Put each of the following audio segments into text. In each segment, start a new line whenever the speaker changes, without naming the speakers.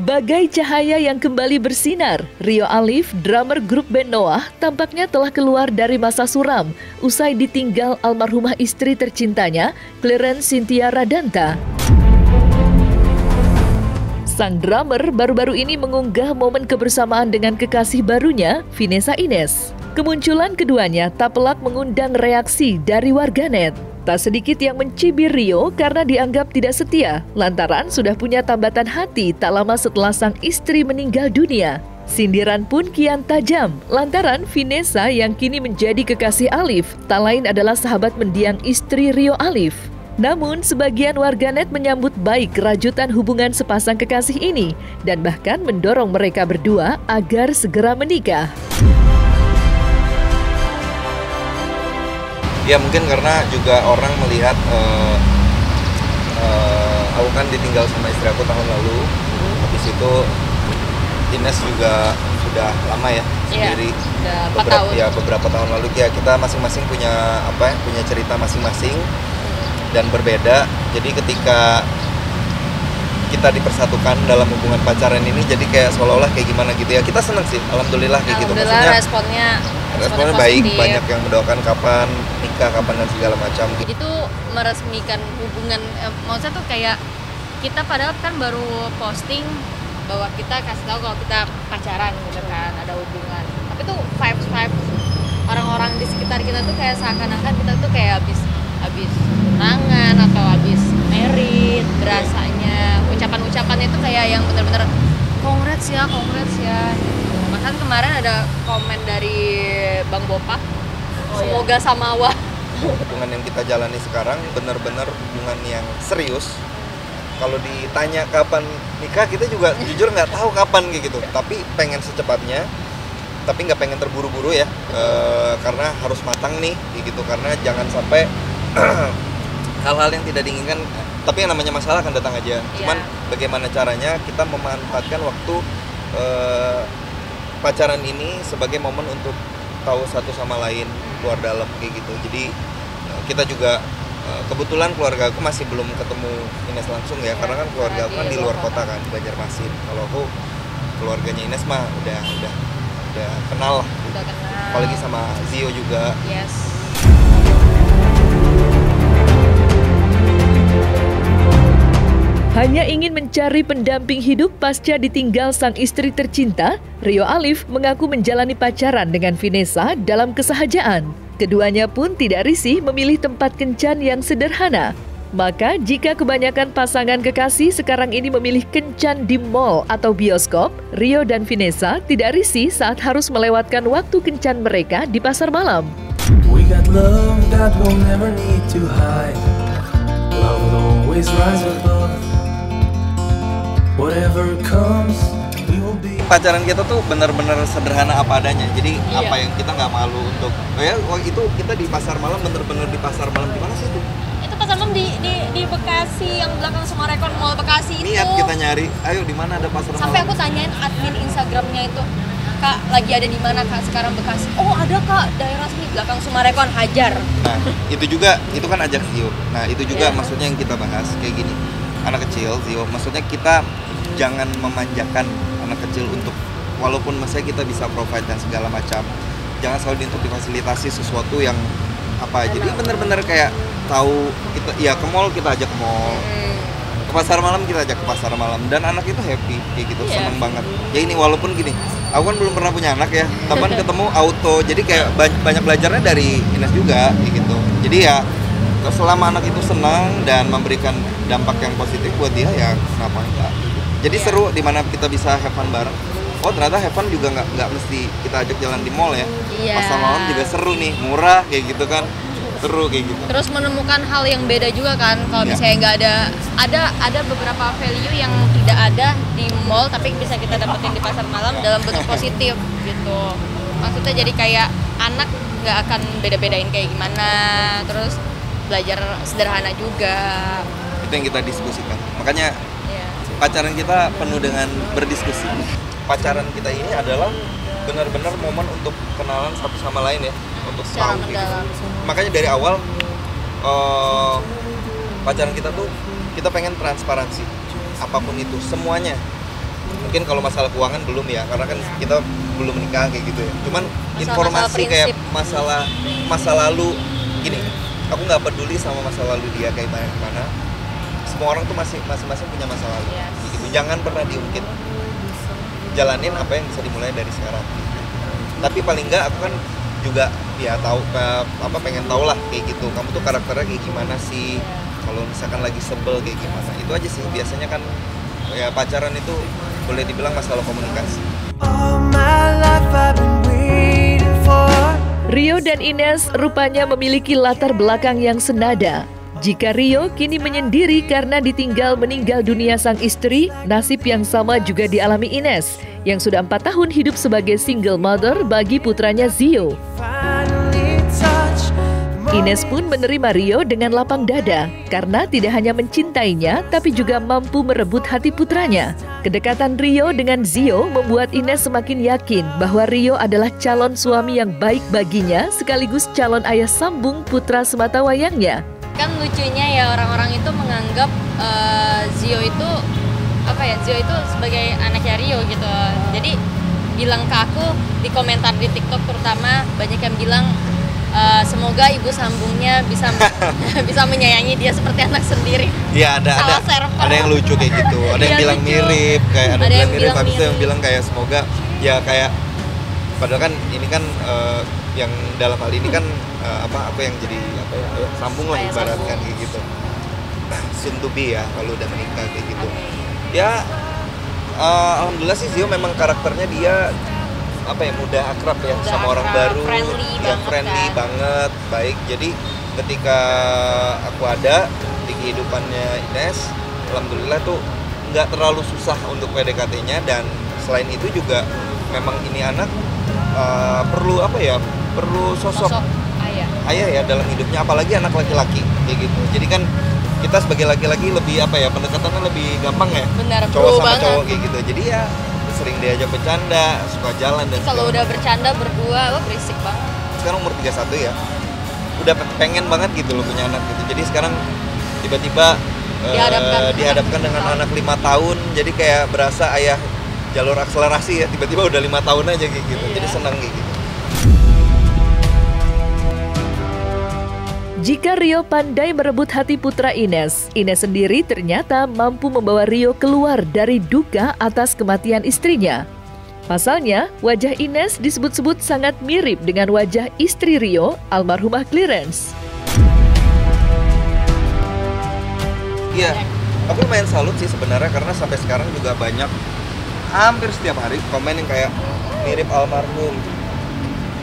Bagai cahaya yang kembali bersinar, Rio Alif, drummer grup band Noah, tampaknya telah keluar dari masa suram usai ditinggal almarhumah istri tercintanya, Clarence Cynthia Radanta. Sang drummer baru-baru ini mengunggah momen kebersamaan dengan kekasih barunya, Vanessa Ines. Kemunculan keduanya tak pelak mengundang reaksi dari warganet. Tak sedikit yang mencibir Rio karena dianggap tidak setia, lantaran sudah punya tambatan hati tak lama setelah sang istri meninggal dunia. Sindiran pun kian tajam, lantaran Vanessa yang kini menjadi kekasih Alif, tak lain adalah sahabat mendiang istri Rio Alif. Namun, sebagian warganet menyambut baik kerajutan hubungan sepasang kekasih ini, dan bahkan mendorong mereka berdua agar segera menikah.
Ya mungkin karena juga orang melihat aku kan ditinggal sama istri aku tahun lalu. Habis itu Ines juga sudah lama ya sendiri. Beberapa tahun lalu ya, kita masing-masing punya punya cerita masing-masing dan berbeda. Jadi ketika kita dipersatukan dalam hubungan pacaran ini, jadi kayak seolah-olah kayak gimana gitu ya. Kita senang sih, alhamdulillah kayak gitu.
Maksudnya responnya
baik, banyak yang mendoakan kapan nikah, kapan dan segala macam.
Jadi tuh meresmikan hubungan, maksudnya tuh kayak kita padahal kan baru posting bahwa kita kasih tahu kalau kita pacaran gitu kan, ada hubungan. Tapi tuh vibes orang-orang di sekitar kita tuh kayak seakan-akan kita tuh kayak habis tunangan atau habis married, berasanya ucapan-ucapannya tuh kayak yang bener-bener congrats ya. Bahkan kemarin ada komen dari Bang Bopak, semoga samawa.
Hubungan yang kita jalani sekarang benar-benar hubungan yang serius. Kalau ditanya kapan nikah, kita juga jujur nggak tahu kapan kayak gitu. Tapi pengen secepatnya, tapi nggak pengen terburu-buru ya, karena harus matang nih kayak gitu. Karena jangan sampai hal-hal yang tidak diinginkan. Tapi yang namanya masalah akan datang aja. Cuman bagaimana caranya kita memanfaatkan waktu pacaran ini sebagai momen untuk tahu satu sama lain, keluar dalam kayak gitu. Jadi kita juga kebetulan keluarga aku masih belum ketemu Ines langsung ya, karena kan keluarga aku kan di luar kota kan, di Banjarmasin. Kalau aku keluarganya Ines mah udah kenal lah.
Udah kenal.
Apalagi sama Zio juga.
Yes.
Hanya ingin mencari pendamping hidup pasca ditinggal sang istri tercinta, Rio Alif mengaku menjalani pacaran dengan Vanessa dalam kesahajaan. Keduanya pun tidak risih memilih tempat kencan yang sederhana. Maka jika kebanyakan pasangan kekasih sekarang ini memilih kencan di mall atau bioskop, Rio dan Vanessa tidak risih saat harus melewatkan waktu kencan mereka di pasar malam.
We got love that we'll never need to hide. Love will always rise above. Whatever comes, we will be.
Pacaran kita tuh benar-benar sederhana apa adanya. Jadi apa yang kita nggak malu untuk itu kita di pasar malam, bener-bener di pasar malam. Di mana sih itu?
Itu pasar malam di Bekasi, yang belakang Sumarekon Mall Bekasi itu.
Niat kita nyari, ayo di mana ada pasar malam.
Sampai aku tanyain admin Instagramnya itu, Kak lagi ada di mana Kak sekarang Bekasi? Oh ada Kak, daerah sini belakang Sumarekon, hajar.
Nah itu juga, itu kan ajak Zio. Nah itu juga maksudnya yang kita bahas kayak gini. Anak kecil Zio, maksudnya kita jangan memanjakan anak kecil untuk, walaupun misalnya kita bisa provide dan segala macam, jangan selalu untuk difasilitasi sesuatu yang jadi benar-benar kayak tahu kita ya, ke mall kita ajak ke mall, ke pasar malam kita ajak ke pasar malam, dan anak itu happy kayak gitu, seneng banget ya. Ini walaupun gini, aku kan belum pernah punya anak ya, teman ketemu auto, jadi kayak banyak belajarnya dari Ines juga kayak gitu. Jadi ya selama anak itu senang dan memberikan dampak yang positif buat dia, ya kenapa enggak. Jadi seru dimana kita bisa have fun bareng. Oh ternyata have fun juga nggak mesti kita ajak jalan di mall ya. Pasar malam juga seru nih, murah kayak gitu kan, seru kayak gitu.
Terus menemukan hal yang beda juga kan, kalau misalnya nggak ada beberapa value yang tidak ada di mall tapi bisa kita dapetin di pasar malam dalam bentuk positif gitu. Maksudnya jadi kayak anak nggak akan beda-bedain kayak gimana, terus belajar sederhana juga.
Itu yang kita diskusikan. Makanya pacaran kita penuh dengan berdiskusi. Pacaran kita ini adalah benar-benar momen untuk kenalan satu sama lain ya. untuk
secara
tahu gitu.
mendalam.
Makanya dari awal pacaran kita tuh kita pengen transparansi apapun itu semuanya. Mungkin kalau masalah keuangan belum ya, karena kan kita belum menikah kayak gitu ya. Cuman informasi kayak masa lalu gini, aku nggak peduli sama masa lalu dia kayak mana. Semua orang tuh masing-masing punya masa lalu. Gitu. Jangan pernah diungkit. Jalanin apa yang bisa dimulai dari sekarang. Tapi paling nggak aku kan juga ya tahu pengen tahu lah kayak gitu. Kamu tuh karakternya kayak gimana sih? Kalau misalkan lagi sebel kayak gimana? Itu aja sih biasanya kan ya pacaran itu boleh dibilang masalah komunikasi.
All my life I've been waiting for.
Rio dan Ines rupanya memiliki latar belakang yang senada. Jika Rio kini menyendiri karena ditinggal meninggal dunia sang istri, nasib yang sama juga dialami Ines, yang sudah 4 tahun hidup sebagai single mother bagi putranya Zio.
Finally touch.
Ines pun menerima Rio dengan lapang dada, karena tidak hanya mencintainya, tapi juga mampu merebut hati putranya. Kedekatan Rio dengan Zio membuat Ines semakin yakin bahwa Rio adalah calon suami yang baik baginya, sekaligus calon ayah sambung putra sematawayangnya.
Kan lucunya ya orang-orang itu menganggap Zio itu Zio itu sebagai anaknya Rio gitu. Jadi bilang ke aku di komentar di TikTok terutama banyak yang bilang semoga ibu sambungnya bisa bisa menyayangi dia seperti anak sendiri.
Iya ada yang lucu kayak gitu. Ada yang bilang
lucu.
mirip, kayak ada yang bilang mirip, habis itu
mirip.
yang bilang kayak semoga ya kayak padahal kan ini kan yang dalam hal ini kan aku yang jadi ayah sambung lah
Ayah
ibaratkan
sambung.
kayak gitu. Soon to be ya kalau udah menikah kayak gitu. Ya alhamdulillah sih Zio memang karakternya dia mudah akrab ya
Mudah
sama orang
akrab,
baru,
friendly banget kan.
banget, baik. Jadi ketika aku ada di kehidupannya Ines, alhamdulillah tuh nggak terlalu susah untuk PDKT-nya, dan selain itu juga memang ini anak perlu sosok ayah ya dalam hidupnya, apalagi anak laki-laki kayak gitu. Jadi kan kita sebagai laki-laki lebih pendekatannya lebih gampang ya.
Benar,
Cowok
bro
sama
banget.
cowok kayak gitu. Jadi ya sering diajak bercanda, suka jalan dan
Kalau
segala
udah
macam.
bercanda berdua, berisik banget.
Sekarang umur 31 ya. Udah pengen banget gitu loh punya anak gitu. Jadi sekarang tiba-tiba dihadapkan dengan anak 5 tahun. Jadi kayak berasa ayah jalur akselerasi ya, tiba-tiba udah 5 tahun aja kayak gitu.
Iya.
Jadi senang kayak gitu.
Jika Rio pandai merebut hati putra Ines, Ines sendiri ternyata mampu membawa Rio keluar dari duka atas kematian istrinya. Pasalnya, wajah Ines disebut-sebut sangat mirip dengan wajah istri Rio, almarhumah Clarence.
Iya, aku lumayan salut sih sebenarnya, karena sampai sekarang juga banyak, hampir setiap hari komen yang kayak mirip almarhum.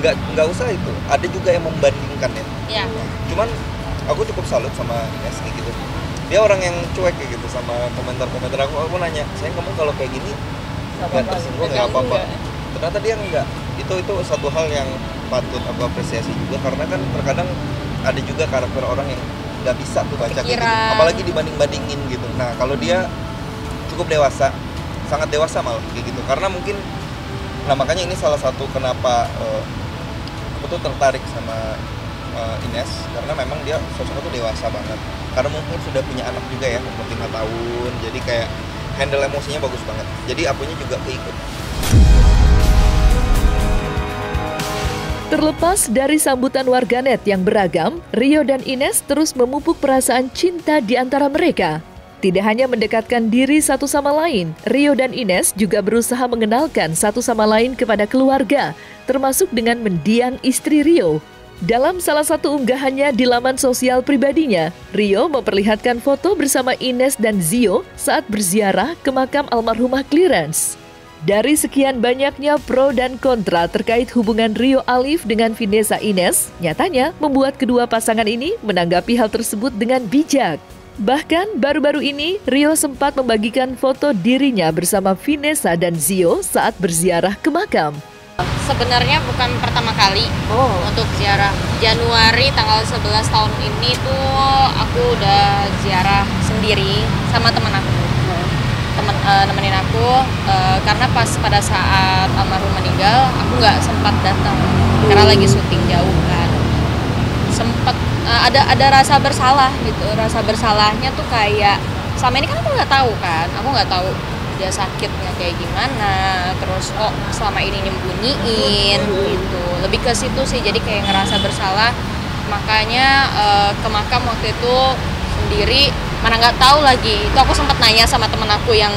Nggak usah itu, ada juga yang membandingkan ya.
Iya.
Cuman aku cukup salut sama Ines kayak gitu. Dia orang yang cuek kayak gitu sama komentar-komentar aku nanya, sayang kamu kalau kayak gini nggak tersinggung nggak apa-apa. Ternyata dia enggak. Itu satu hal yang patut aku apresiasi juga, karena kan terkadang ada juga karakter orang yang nggak bisa tuh baca kayak gitu, apalagi dibanding-bandingin gitu. Nah kalau dia cukup dewasa, sangat dewasa malah kayak gitu, karena mungkin makanya ini salah satu kenapa aku tuh tertarik sama Ines, karena memang dia sosoknya tuh dewasa banget, karena mungkin sudah punya anak juga ya, umur 5 tahun, jadi kayak handle emosinya bagus banget, jadi akunya juga keikut.
Terlepas dari sambutan warganet yang beragam, Rio dan Ines terus memupuk perasaan cinta di antara mereka. Tidak hanya mendekatkan diri satu sama lain, Rio dan Ines juga berusaha mengenalkan satu sama lain kepada keluarga, termasuk dengan mendiang istri Rio. Dalam salah satu unggahannya di laman sosial pribadinya, Rio memperlihatkan foto bersama Ines dan Zio saat berziarah ke makam almarhumah Clarence. Dari sekian banyaknya pro dan kontra terkait hubungan Rio Alif dengan Vinessa Ines, nyatanya membuat kedua pasangan ini menanggapi hal tersebut dengan bijak. Bahkan baru-baru ini, Rio sempat membagikan foto dirinya bersama Vinessa dan Zio saat berziarah ke makam.
Sebenarnya bukan pertama kali untuk ziarah. Januari tanggal 11 tahun ini tuh aku udah ziarah sendiri sama teman aku. Nemenin aku karena pada saat almarhum meninggal aku nggak sempat datang karena lagi syuting jauh kan. ada rasa bersalah gitu. Rasa bersalahnya tuh kayak selama ini kan aku nggak tahu kan, aku nggak tahu dia sakitnya kayak gimana, terus kok selama ini nyembunyiin gitu. Lebih ke situ sih, jadi kayak ngerasa bersalah. Makanya ke makam waktu itu sendiri, mana nggak tahu lagi. Itu aku sempat nanya sama temen aku yang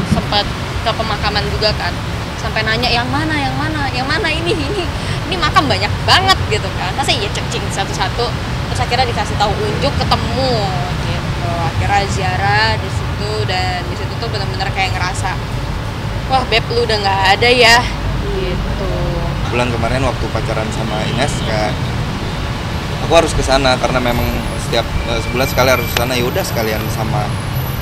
sempat ke pemakaman juga kan, sampai nanya yang mana ini makam banyak banget gitu kan, masa iya cek satu-satu. Terus akhirnya dikasih tahu unjuk, ketemu gitu. Akhirnya ziarah di situ, dan di situ tuh benar-benar kayak ngerasa, wah beb lu udah nggak ada ya gitu.
Bulan kemarin waktu pacaran sama Ines, kayak aku harus ke sana karena memang setiap sebulan sekali harus ke sana. Ya udah sekalian sama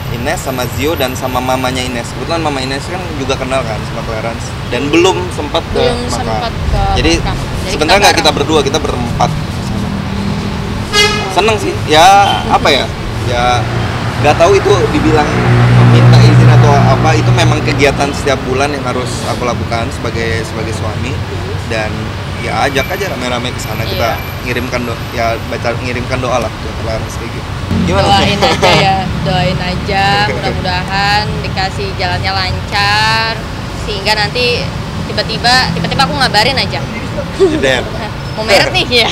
Ines, sama Zio, dan sama mamanya Ines. Kebetulan mama Ines kan juga kenal kan sama Clarence, dan belum sempat ke makam. Jadi sebenarnya nggak kita berdua, kita berempat kesana. Seneng sih, ya apa ya nggak tahu itu dibilang minta izin atau apa. Itu memang kegiatan setiap bulan yang harus aku lakukan sebagai suami, dan ya ajak aja rame-rame ke sana. Kita ngirimkan doa lah buat Clarence kayak gitu. Gimana
doain aja ya, doain aja, mudah-mudahan dikasih jalannya lancar, sehingga nanti tiba-tiba aku ngabarin aja
Jeder.
mau meret nih ya.